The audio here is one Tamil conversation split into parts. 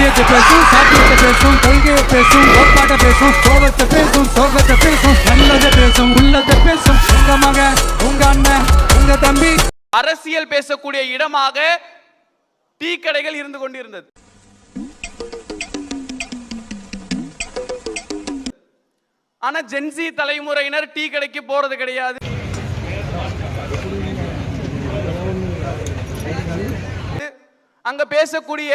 சத்தியத்தை பேசும், சாத்தியத்தை பேசும், கொள்கையை பேசும், கோட்பாட்டை பேசும், சோகத்தை பேசும், சோகத்தை பேசும், நல்லதை பேசும், உள்ளதை பேசும். உங்க மகன், உங்க அண்ணன், உங்க தம்பி. அரசியல் பேசக்கூடிய இடமாக டீ கடைகள் இருந்து கொண்டிருந்தது. ஆனா ஜென்சி தலைமுறையினர் டீ கடைக்கு போறது கிடையாது. அங்க பேசக்கூடிய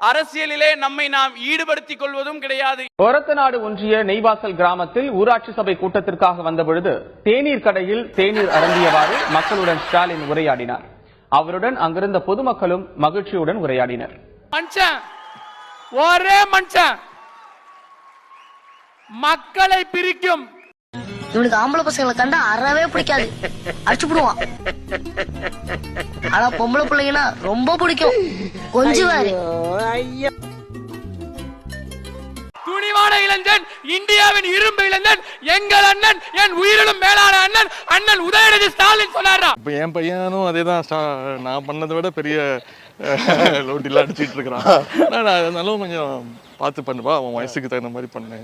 அரசியலிலே நம்மை நாம் ஈடுபடுத்திக் கொள்வதும் கிடையாது. ஒரத்தநாடு ஒன்றிய நெய்வாசல் கிராமத்தில் ஊராட்சி சபை கூட்டத்திற்காக வந்த பொழுது தேநீர் கடையில் தேநீர் அருந்தியவாறு மக்களுடன் ஸ்டாலின் உரையாடினார். அவருடன் அங்கிருந்த பொதுமக்களும் மகிழ்ச்சியுடன் உரையாடினர். மனுஷன் ஒரே மனுஷன் மக்களை பிரிக்கும். இவனுக்கு ஆம்பளை பசங்களை கண்டா அறவே பிடிக்காது, அடிச்சு விடுவான். ஆனா பொம்பளை பிள்ளைங்கன்னா ரொம்ப பிடிக்கும், கொஞ்சுவாரு. துணிவான இளைஞன், இந்தியாவின் இரும்பு இளைஞன், எங்கள் அண்ணன், என் உயிரிலும் மேலான அண்ணன், அண்ணன் உதயநிதி ஸ்டாலின் சொன்னாரா? இப்ப என் பையனும் அதேதான், நான் பண்ணதை விட பெரிய லோட்டில அடிச்சிட்டு இருக்கிறான். அதனால கொஞ்சம் பார்த்து பண்ணுவா, அவன் வயசுக்கு தகுந்த மாதிரி பண்ணு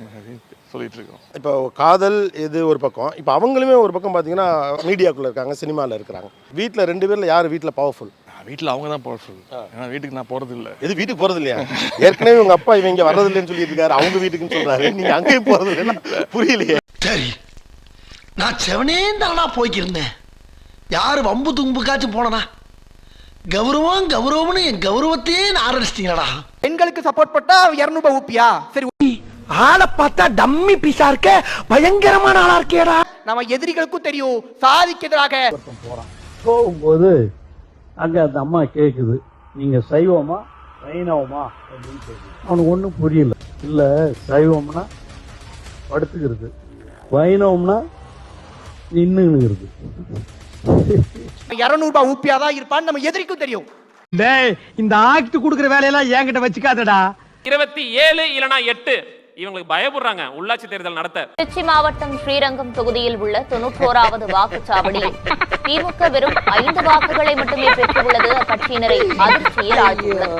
சொல்லிட்டு இருக்கோம். இப்போ காதல் இது ஒரு பக்கம், இப்போ அவங்களுமே ஒரு பக்கம் பார்த்தீங்கன்னா மீடியாக்குள்ள இருக்காங்க, சினிமாவில் இருக்கிறாங்க. வீட்டில் 2 பேரில் யார் வீட்டில் பவர்ஃபுல்? வீட்டில் அவங்க தான் பவர்ஃபுல். ஏன்னா வீட்டுக்கு நான் போறது இல்லை. எது வீட்டுக்கு போறது இல்லையா? ஏற்கனவே உங்க அப்பா இவங்க வர்றது இல்லைன்னு சொல்லிட்டு இருக்காரு, அவங்க வீட்டுக்குன்னு சொல்றாரு, நீங்க அங்கேயும் போறது இல்லைன்னா புரியலையே. சரி, நான் செவனே தானா போய்க்கிருந்தேன். யாரு வம்பு தும்புக்காச்சும் போனனா? கௌரவம் கௌரவம்னு என் கௌரவத்தையே ஆரம்பிச்சிட்டீங்களா? பெண்களுக்கு சப்போர்ட் பண்ணா 200 ரூபாய் ஊப்பியா? சரி, ஆளை பார்த்தா டம்மி பீஸா இருக்க, பயங்கரமான ஆளா இருக்கேடா. நம்ம எதிரிகளுக்கும் தெரியும் சாதிக்கு எதிராக போகும்போது அங்க அந்த அம்மா கேக்குது, நீங்க சைவமா வைணவமா அப்படின்னு கேக்குது. அவனுக்கு ஒன்றும் புரியல. இல்ல சைவம்னா படுத்துக்கிறது, வைணவம்னா நின்னுங்கிறது. 200 ரூபாய் ஊப்பியாதான் இருப்பான்னு நம்ம எதிரிக்கும் தெரியும். இந்த ஆக்ட் குடுக்கிற வேலையெல்லாம் என்கிட்ட வச்சுக்காதடா. 27 இல்லனா 8 இவங்களுக்கு பயப்படுறாங்க உள்ளாட்சி தேர்தல் நடத்த. திருச்சி மாவட்டம் ஸ்ரீரங்கம் தொகுதியில் உள்ள 91வது வாக்குச்சாவடியில் திமுக வெறும் 5 வாக்குகளை மட்டுமே பெற்றுள்ளது அக்கட்சியினரை அதிர்ச்சியில் ஆழ்த்தியுள்ளது.